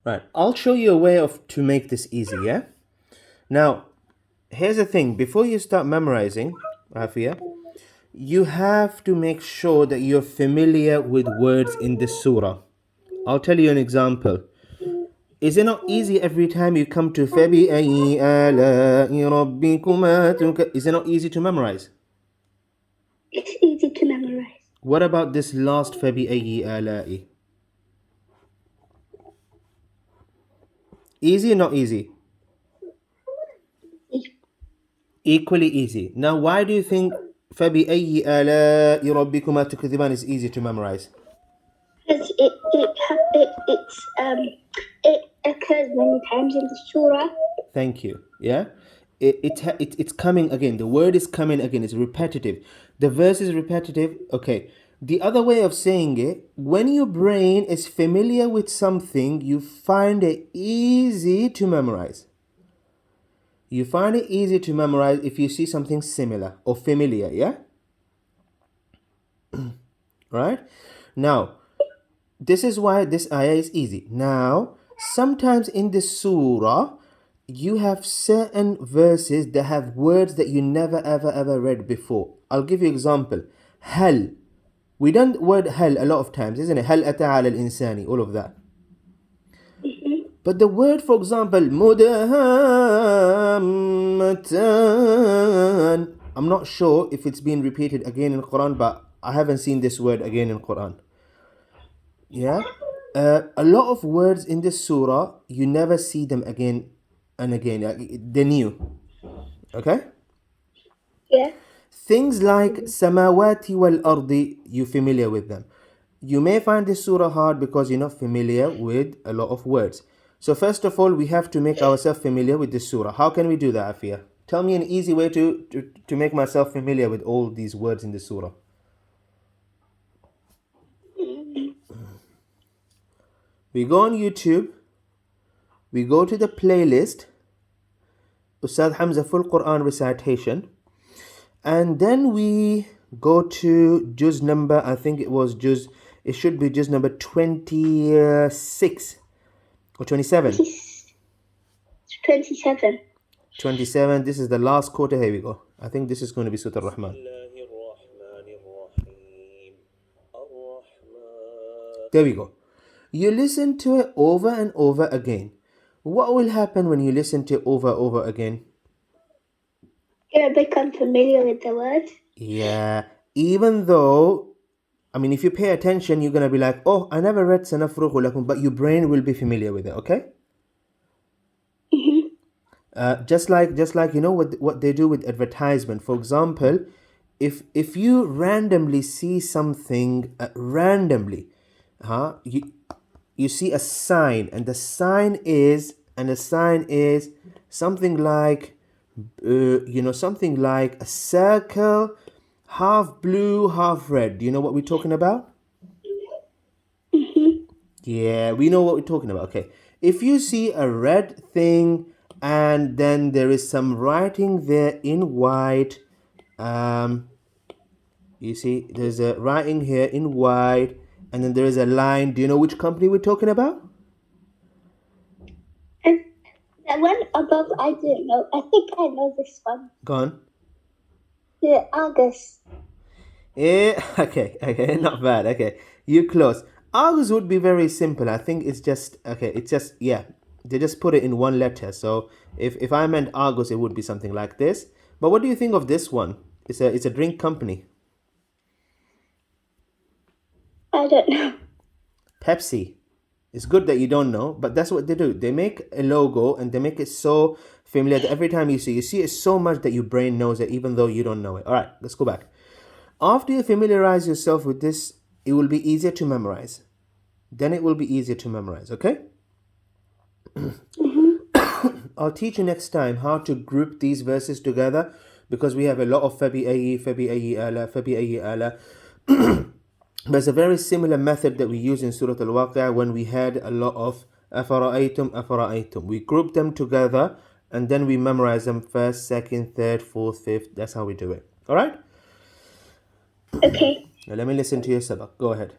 Right. I'll show you a way to make this easy, yeah? Now, here's the thing. Before you start memorizing, Afia, you have to make sure that you're familiar with words in the surah. I'll tell you an example. Is it not easy every time you come to فَبِأَيِّ آلَاءِ رَبِّكُمَا is it not easy to memorize? It's easy to memorize. What about this last فَبِأَيِّ آلَاءِ? Easy or not easy? Equally easy. Now, why do you think فَبِأَيِّ آلَاءِ رَبِّكُمَا تُكَذِّبَانِ is easy to memorize? Because it occurs many times in the surah. Thank you. Yeah? It's coming again. The word is coming again. It's repetitive. The verse is repetitive. Okay. The other way of saying it, when your brain is familiar with something, you find it easy to memorize. You find it easy to memorize if you see something similar or familiar, yeah? Right? Now, this is why this ayah is easy. Now, sometimes in the surah, you have certain verses that have words that you never ever read before. I'll give you an example. Hal. We done the word hal a lot of times, isn't it? Hal ata ala al-insani, all of that. But the word, for example, mudahammatan, I'm not sure if it's been repeated again in Quran, but I haven't seen this word again in Quran. Yeah? A lot of words in this surah, you never see them again and again. They're new. Okay? Yeah. Things like samawati wal ardi, you're familiar with them. You may find this surah hard because you're not familiar with a lot of words. So first of all, we have to make ourselves familiar with this surah. How can we do that, Afia? Tell me an easy way to make myself familiar with all these words in the surah. We go on YouTube. We go to the playlist, Ustaz Hamza full Quran recitation. And then we go to juz number, I think it should be juz number 26 or 27. 27. 27. This is the last quarter. Here we go. I think this is going to be Surah Ar-Rahman. There we go. You listen to it over and over again. What will happen when you listen to it over again? You'll become familiar with the word. Yeah. Even though, I mean, if you pay attention, you're going to be like, oh, I never read Sanafruhu Lakum, but your brain will be familiar with it, okay? Just like you know what they do with advertisement. For example, if you randomly see something randomly, you see a sign, and the sign is something like something like a circle, half blue, half red. Do you know what we're talking about? Yeah, we know what we're talking about. Okay, if you see a red thing and then there is some writing there in white, you see there's a writing here in white, and then there is a line. Do you know which company we're talking about? And the one above, I don't know. I think I know this one. Go on. The Argus. Yeah, okay, not bad. Okay, you're close. Argus would be very simple. I think it's just yeah. They just put it in one letter. So if I meant Argus, it would be something like this. But what do you think of this one? It's a drink company. I don't know. Pepsi. It's good that you don't know, but that's what they do. They make a logo and they make it so familiar that every time you see it so much that your brain knows it, even though you don't know it. All right, let's go back. After you familiarize yourself with this, it will be easier to memorize. Then it will be easier to memorize, okay? I'll teach you next time how to group these verses together, because we have a lot of fabi ayyi ala. There's a very similar method that we use in Surah Al-Waqi'ah when we had a lot of afara'aytum. We group them together and then we memorize them first, second, third, fourth, fifth. That's how we do it. All right? Okay. Now let me listen to your sabak. Go ahead.